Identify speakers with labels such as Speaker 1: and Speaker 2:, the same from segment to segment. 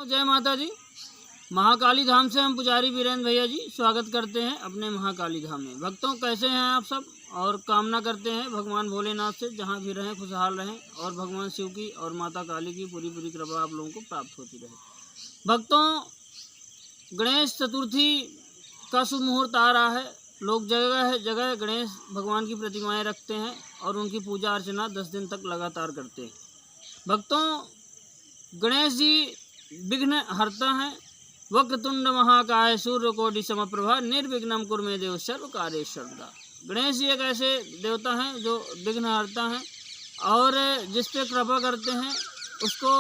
Speaker 1: जय माता दी। महाकाली धाम से हम पुजारी वीरेंद्र भैया जी स्वागत करते हैं अपने महाकाली धाम में। भक्तों, कैसे हैं आप सब? और कामना करते हैं भगवान भोलेनाथ से जहां भी रहें खुशहाल रहें और भगवान शिव की और माता काली की पूरी पूरी कृपा आप लोगों को प्राप्त होती रहे। भक्तों, गणेश चतुर्थी का शुभ मुहूर्त आ रहा है। लोग जगह जगह गणेश भगवान की प्रतिमाएं रखते हैं और उनकी पूजा अर्चना 10 दिन तक लगातार करते हैं। भक्तों, गणेश जी विघ्न हरता है। वक्रतुंड महाकाय सूर्यकोटि समप्रभा निर्विघ्नं कुरु मे देव सर्व कार्येषु सर्वदा। गणेश जी एक ऐसे देवता हैं जो विघ्न हरता हैं और जिस पे कृपा करते हैं उसको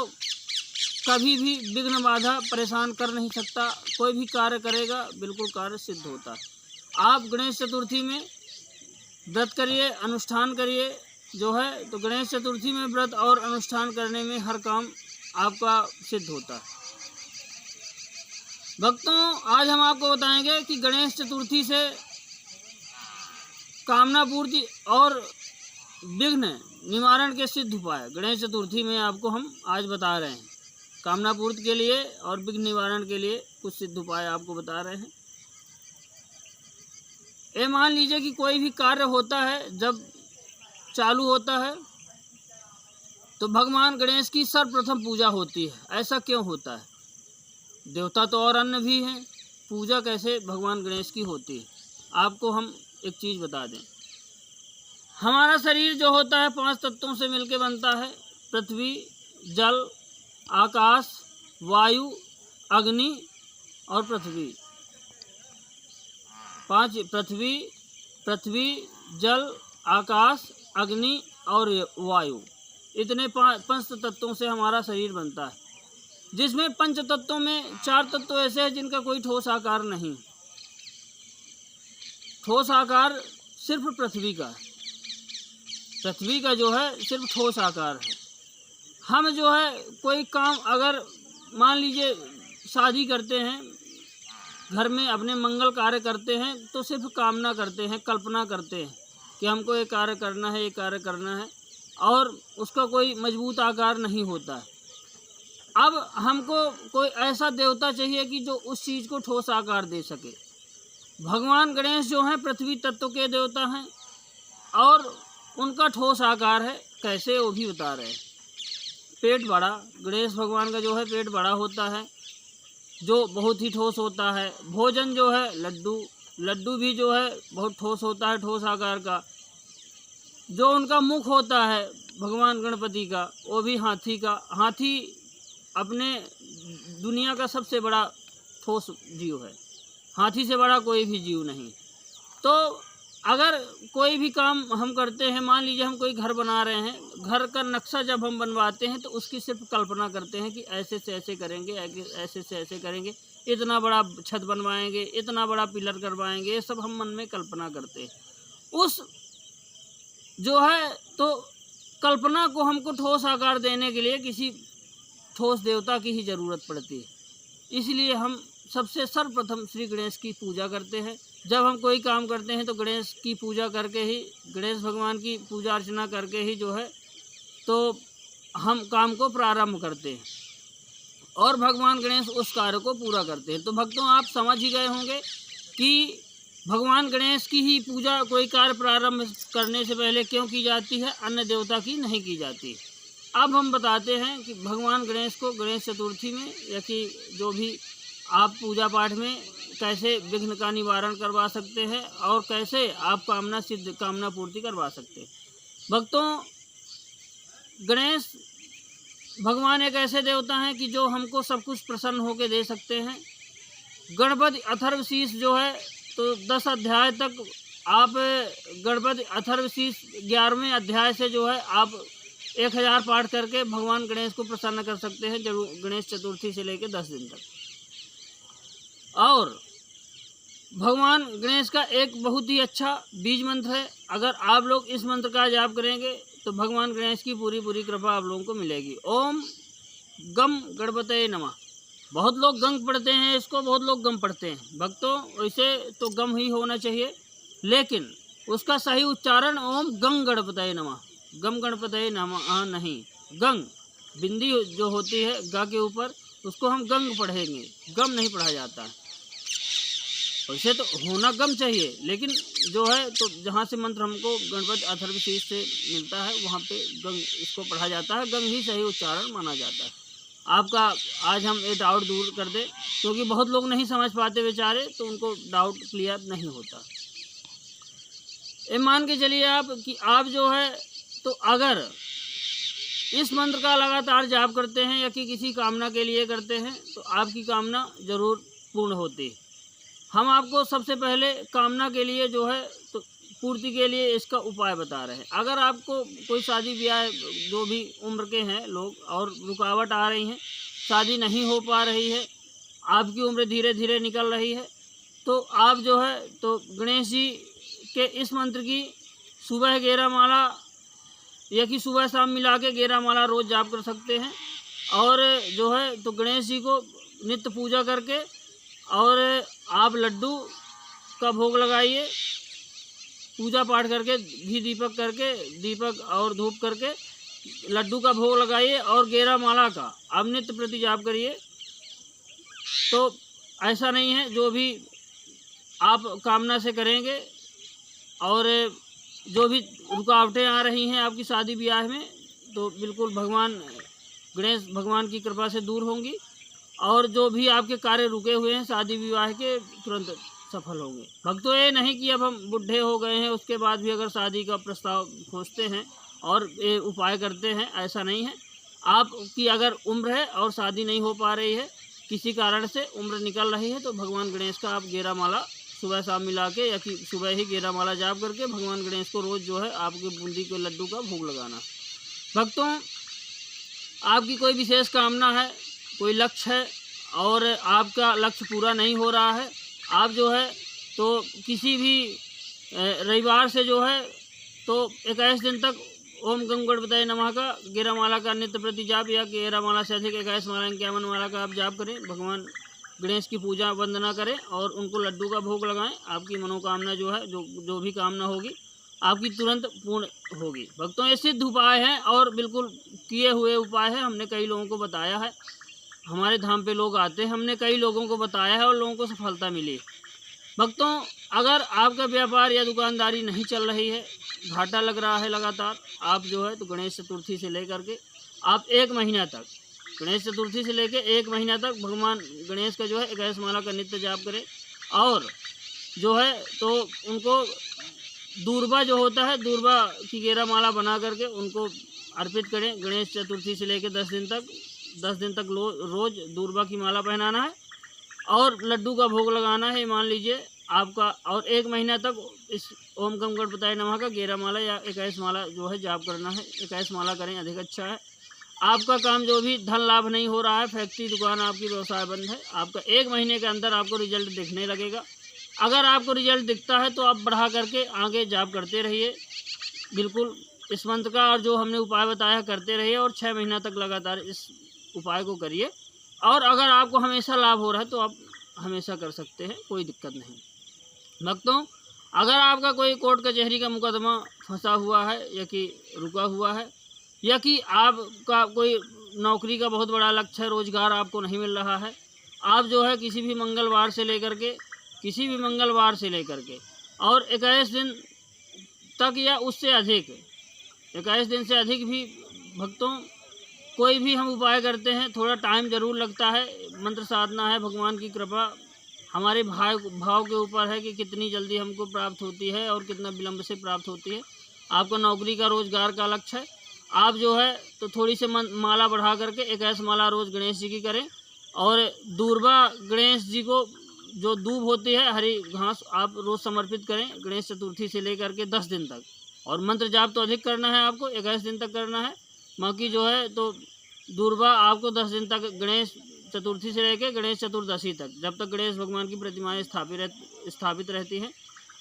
Speaker 1: कभी भी विघ्न बाधा परेशान कर नहीं सकता। कोई भी कार्य करेगा बिल्कुल कार्य सिद्ध होता है। आप गणेश चतुर्थी में व्रत करिए, अनुष्ठान करिए जो है, तो गणेश चतुर्थी में व्रत और अनुष्ठान करने में हर काम आपका सिद्ध होता है। भक्तों, आज हम आपको बताएंगे कि गणेश चतुर्थी से कामना पूर्ति और विघ्न निवारण के सिद्ध उपाय गणेश चतुर्थी में आपको हम आज बता रहे हैं। कामना पूर्ति के लिए और विघ्न निवारण के लिए कुछ सिद्ध उपाय आपको बता रहे हैं। ये मान लीजिए कि कोई भी कार्य होता है, जब चालू होता है तो भगवान गणेश की सर्वप्रथम पूजा होती है। ऐसा क्यों होता है? देवता तो और अन्य भी हैं, पूजा कैसे भगवान गणेश की होती है? आपको हम एक चीज़ बता दें। हमारा शरीर जो होता है 5 तत्वों से मिलकर बनता है। पृथ्वी, जल, आकाश, वायु, अग्नि और पृथ्वी। 5 पृथ्वी, जल, आकाश, अग्नि और वायु, इतने 5 तत्वों से हमारा शरीर बनता है। जिसमें 5 तत्वों में 4 तत्व ऐसे हैं जिनका कोई ठोस आकार नहीं। ठोस आकार सिर्फ पृथ्वी का है। पृथ्वी का जो है सिर्फ ठोस आकार है। हम जो है कोई काम अगर मान लीजिए शादी करते हैं, घर में अपने मंगल कार्य करते हैं, तो सिर्फ कामना करते हैं, कल्पना करते हैं कि हमको ये कार्य करना है, ये कार्य करना है, और उसका कोई मजबूत आकार नहीं होता है। अब हमको कोई ऐसा देवता चाहिए कि जो उस चीज़ को ठोस आकार दे सके। भगवान गणेश जो हैं पृथ्वी तत्व के देवता हैं और उनका ठोस आकार है। कैसे, वो भी बता रहे हैं। पेट बड़ा, गणेश भगवान का जो है पेट बड़ा होता है, जो बहुत ही ठोस होता है। भोजन जो है लड्डू भी जो है बहुत ठोस होता है, ठोस आकार का। जो उनका मुख होता है भगवान गणपति का, वो भी हाथी का। हाथी अपने दुनिया का सबसे बड़ा ठोस जीव है। हाथी से बड़ा कोई भी जीव नहीं। तो अगर कोई भी काम हम करते हैं, मान लीजिए हम कोई घर बना रहे हैं, घर का नक्शा जब हम बनवाते हैं तो उसकी सिर्फ कल्पना करते हैं कि ऐसे से ऐसे करेंगे, ऐसे से ऐसे करेंगे, इतना बड़ा छत बनवाएंगे, इतना बड़ा पिलर करवाएंगे, ये सब हम मन में कल्पना करते हैं। उस जो है तो कल्पना को हमको ठोस आकार देने के लिए किसी ठोस देवता की ही ज़रूरत पड़ती है। इसलिए हम सबसे सर्वप्रथम श्री गणेश की पूजा करते हैं। जब हम कोई काम करते हैं तो गणेश की पूजा करके ही, गणेश भगवान की पूजा अर्चना करके ही जो है तो हम काम को प्रारंभ करते हैं और भगवान गणेश उस कार्य को पूरा करते हैं। तो भक्तों, आप समझ ही गए होंगे कि भगवान गणेश की ही पूजा कोई कार्य प्रारंभ करने से पहले क्यों की जाती है, अन्य देवता की नहीं की जाती। अब हम बताते हैं कि भगवान गणेश को गणेश चतुर्थी में या कि जो भी आप पूजा पाठ में कैसे विघ्न का निवारण करवा सकते हैं और कैसे आप कामना पूर्ति करवा सकते हैं। भक्तों, गणेश भगवान एक ऐसे देवता हैं कि जो हमको सब कुछ प्रसन्न होकर दे सकते हैं। गणपति अथर्वशीष जो है तो 10 अध्याय तक आप गणपति अथर्वशीष 11वें अध्याय से जो है आप 1000 पाठ करके भगवान गणेश को प्रसन्न कर सकते हैं, जरूर गणेश चतुर्थी से लेकर 10 दिन तक। और भगवान गणेश का एक बहुत ही अच्छा बीज मंत्र है। अगर आप लोग इस मंत्र का जाप करेंगे तो भगवान गणेश की पूरी पूरी कृपा आप लोगों को मिलेगी। ओम गम गणपतये नमः। बहुत लोग गंग पढ़ते हैं इसको, बहुत लोग गम पढ़ते हैं। भक्तों, वैसे तो गम ही होना चाहिए, लेकिन उसका सही उच्चारण ओम गंग गणपतये नमः, गम गणपतये नमः नहीं। गंग बिंदी जो होती है गा के ऊपर, उसको हम गंग पढ़ेंगे, गम नहीं पढ़ा जाता है। वैसे तो होना गम चाहिए, लेकिन जो है तो जहाँ से मंत्र हमको गणपति अथर्वशीर्ष से मिलता है वहाँ पे गंग इसको पढ़ा जाता है, गंग ही सही उच्चारण माना जाता है। आपका आज हम ये डाउट दूर कर दें, क्योंकि बहुत लोग नहीं समझ पाते बेचारे, तो उनको डाउट क्लियर नहीं होता। ये मान के चलिए आप कि आप जो है तो अगर इस मंत्र का लगातार जाप करते हैं या कि किसी कामना के लिए करते हैं तो आपकी कामना ज़रूर पूर्ण होती है। हम आपको सबसे पहले कामना के लिए जो है तो पूर्ति के लिए इसका उपाय बता रहे हैं। अगर आपको कोई शादी ब्याह जो भी उम्र के हैं लोग और रुकावट आ रही हैं, शादी नहीं हो पा रही है, आपकी उम्र धीरे धीरे निकल रही है, तो आप जो है तो गणेश जी के इस मंत्र की सुबह 11 माला या कि सुबह शाम मिला के 11 माला रोज़ जाप कर सकते हैं। और जो है तो गणेश जी को नित्य पूजा करके और आप लड्डू का भोग लगाइए, पूजा पाठ करके घी दीपक करके, दीपक और धूप करके लड्डू का भोग लगाइए और 11 माला का आप नित्य प्रति जाप करिए। तो ऐसा नहीं है, जो भी आप कामना से करेंगे और जो भी रुकावटें आ रही हैं आपकी शादी ब्याह में, तो बिल्कुल भगवान गणेश भगवान की कृपा से दूर होंगी और जो भी आपके कार्य रुके हुए हैं शादी विवाह के तुरंत सफल होंगे। भक्तों, ये नहीं कि अब हम बुढ़े हो गए हैं उसके बाद भी अगर शादी का प्रस्ताव खोजते हैं और ये उपाय करते हैं, ऐसा नहीं है। आपकी अगर उम्र है और शादी नहीं हो पा रही है, किसी कारण से उम्र निकल रही है, तो भगवान गणेश का आप 11 माला सुबह शाम मिला के या कि सुबह ही 11 माला जाप करके भगवान गणेश को रोज़ जो है आपके बूंदी के लड्डू का भोग लगाना। भक्तों, आपकी कोई विशेष कामना है, कोई लक्ष्य है और आपका लक्ष्य पूरा नहीं हो रहा है, आप जो है तो किसी भी रविवार से जो है तो 21 दिन तक ओम गंग गणपतये नमः का 11 माला का नित्य प्रति जाप या 11 माला से अधिक 21 माला 51 माला का आप जाप करें, भगवान गणेश की पूजा वंदना करें और उनको लड्डू का भोग लगाएं। आपकी मनोकामना जो है जो भी कामना होगी आपकी तुरंत पूर्ण होगी। भक्तों, ये सिद्ध उपाय हैं और बिल्कुल किए हुए उपाय है। हमने कई लोगों को बताया है, हमारे धाम पे लोग आते हैं, हमने कई लोगों को बताया है और लोगों को सफलता मिली। भक्तों, अगर आपका व्यापार या दुकानदारी नहीं चल रही है, घाटा लग रहा है लगातार, आप जो है तो गणेश चतुर्थी से लेकर के आप 1 महीना तक, गणेश चतुर्थी से लेकर 1 महीना तक भगवान गणेश का जो है 21 माला का नित्य जाप करें और जो है तो उनको दूर्बा जो होता है, दूर्बा की 11 माला बना करके उनको अर्पित करें। गणेश चतुर्थी से लेकर 10 दिन तक रोज़ दूर्बा की माला पहनाना है और लड्डू का भोग लगाना है, मान लीजिए आपका। और 1 महीना तक इस ओम गम गणपतये नमः का 11 माला या 21 माला जो है जाप करना है। 21 माला करें, अधिक अच्छा है। आपका काम जो भी धन लाभ नहीं हो रहा है, फैक्ट्री दुकान आपकी व्यवसाय बंद है, आपका 1 महीने के अंदर आपको रिजल्ट दिखने लगेगा। अगर आपको रिजल्ट दिखता है तो आप बढ़ा करके आगे जाप करते रहिए, बिल्कुल इस मंत्र का और जो हमने उपाय बताया करते रहिए और 6 महीना तक लगातार इस उपाय को करिए। और अगर आपको हमेशा लाभ हो रहा है तो आप हमेशा कर सकते हैं, कोई दिक्कत नहीं। भक्तों, अगर आपका कोई कोर्ट कचहरी का मुकदमा फंसा हुआ है या कि रुका हुआ है या कि आपका कोई नौकरी का बहुत बड़ा लक्ष्य है, रोज़गार आपको नहीं मिल रहा है, आप जो है किसी भी मंगलवार से लेकर के और 21 दिन तक या उससे अधिक 21 दिन से अधिक भी भक्तों कोई भी हम उपाय करते हैं, थोड़ा टाइम ज़रूर लगता है। मंत्र साधना है, भगवान की कृपा हमारे भाव के ऊपर है कि कितनी जल्दी हमको प्राप्त होती है और कितना विलम्ब से प्राप्त होती है। आपका नौकरी का रोज़गार का लक्ष्य है, आप जो है तो थोड़ी से माला बढ़ा करके 21 माला रोज़ गणेश जी की करें और दूर्बा गणेश जी को जो दूब होती है, हरी घास, आप रोज़ समर्पित करें गणेश चतुर्थी से लेकर के 10 दिन तक। और मंत्र जाप तो अधिक करना है, आपको 21 दिन तक करना है। बाकी जो है तो दूर्बा आपको 10 दिन तक, गणेश चतुर्थी से लेकर गणेश चतुर्दशी तक, जब तक गणेश भगवान की प्रतिमाएँ स्थापित रहती हैं,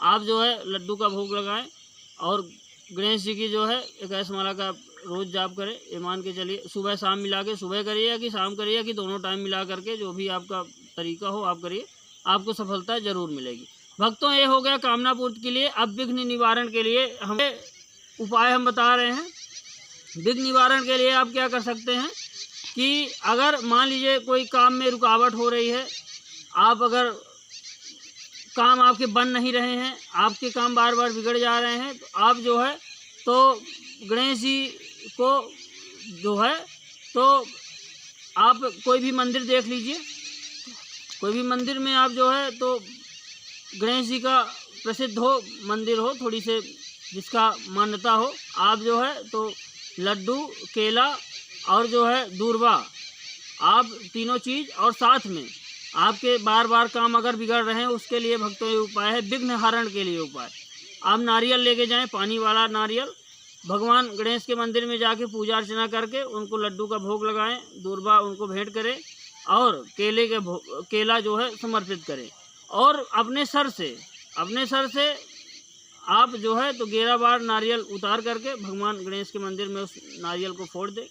Speaker 1: आप जो है लड्डू का भोग लगाएं और गणेश जी की जो है 21 माला का रोज़ जाप करें। ये मान के चलिए सुबह शाम मिला के, सुबह करिए या कि शाम करिए या कि दोनों टाइम मिला करके, जो भी आपका तरीका हो आप करिए, आपको सफलता ज़रूर मिलेगी। भक्तों, ये हो गया कामना पूर्ति के लिए। अब विघ्न निवारण के लिए उपाय हम बता रहे हैं। विघ्न निवारण के लिए आप क्या कर सकते हैं, कि अगर मान लीजिए कोई काम में रुकावट हो रही है, आप अगर काम आपके बन नहीं रहे हैं, आपके काम बार बार बिगड़ जा रहे हैं, तो आप जो है तो गणेश जी को जो है तो आप कोई भी मंदिर देख लीजिए, कोई भी मंदिर में आप जो है तो गणेश जी का प्रसिद्ध हो मंदिर हो, थोड़ी से जिसका मान्यता हो, आप जो है तो लड्डू, केला और जो है दूर्वा, आप तीनों चीज़, और साथ में आपके बार बार काम अगर बिगड़ रहे हैं उसके लिए भक्तों ये उपाय है, विघ्न हरण के लिए उपाय। आप नारियल लेके जाएं, पानी वाला नारियल, भगवान गणेश के मंदिर में जाके पूजा अर्चना करके उनको लड्डू का भोग लगाएं, दूर्वा उनको भेंट करें और केला जो है समर्पित करें। और अपने सर से आप जो है तो 11 बार नारियल उतार करके भगवान गणेश के मंदिर में उस नारियल को फोड़ दें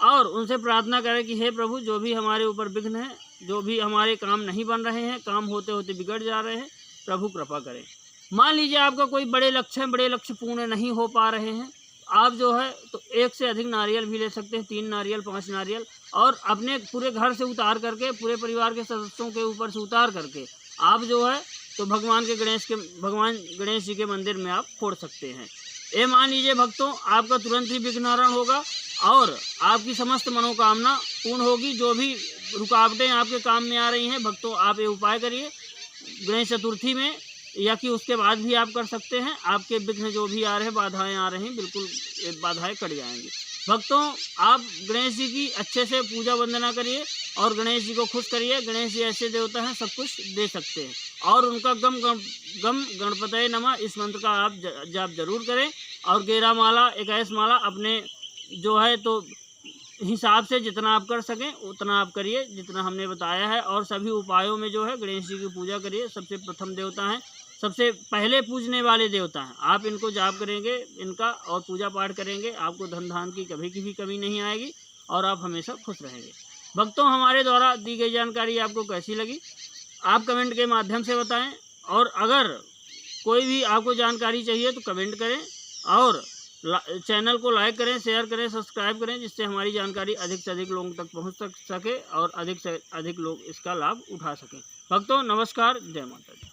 Speaker 1: और उनसे प्रार्थना करें कि हे प्रभु, जो भी हमारे ऊपर विघ्न है, जो भी हमारे काम नहीं बन रहे हैं, काम होते होते बिगड़ जा रहे हैं, प्रभु कृपा करें। मान लीजिए आपका कोई बड़े लक्ष्य पूर्ण नहीं हो पा रहे हैं, आप जो है तो 1 से अधिक नारियल भी ले सकते हैं, 3 नारियल, 5 नारियल, और अपने पूरे घर से उतार करके, पूरे परिवार के सदस्यों के ऊपर से उतार करके आप जो है तो भगवान गणेश जी के मंदिर में आप फोड़ सकते हैं। ये मान लीजिए भक्तों, आपका तुरंत ही विघ्न हरण होगा और आपकी समस्त मनोकामना पूर्ण होगी। जो भी रुकावटें आपके काम में आ रही हैं भक्तों, आप ये उपाय करिए गणेश चतुर्थी में, या कि उसके बाद भी आप कर सकते हैं। आपके विघ्न जो भी आ रहे हैं, बाधाएं आ रही हैं, बिल्कुल ये बाधाएं कट जाएंगी। भक्तों, आप गणेश जी की अच्छे से पूजा वंदना करिए और गणेश जी को खुश करिए। गणेश जी ऐसे देवता हैं, सब कुछ दे सकते हैं, और उनका गम गणपतये नमः इस मंत्र का आप जाप जरूर करें। और 11 माला, 21 माला अपने जो है तो हिसाब से जितना आप कर सकें उतना आप करिए, जितना हमने बताया है। और सभी उपायों में जो है गणेश जी की पूजा करिए। सबसे प्रथम देवता हैं, सबसे पहले पूजने वाले देवता हैं। आप इनको जाप करेंगे इनका और पूजा पाठ करेंगे, आपको धन धान की कभी की भी कमी नहीं आएगी और आप हमेशा खुश रहेंगे। भक्तों, हमारे द्वारा दी गई जानकारी आपको कैसी लगी, आप कमेंट के माध्यम से बताएं। और अगर कोई भी आपको जानकारी चाहिए तो कमेंट करें और चैनल को लाइक करें, शेयर करें, सब्सक्राइब करें, जिससे हमारी जानकारी अधिक से अधिक लोगों तक पहुंच सके और अधिक से अधिक लोग इसका लाभ उठा सकें। भक्तों, नमस्कार, जय माता दी।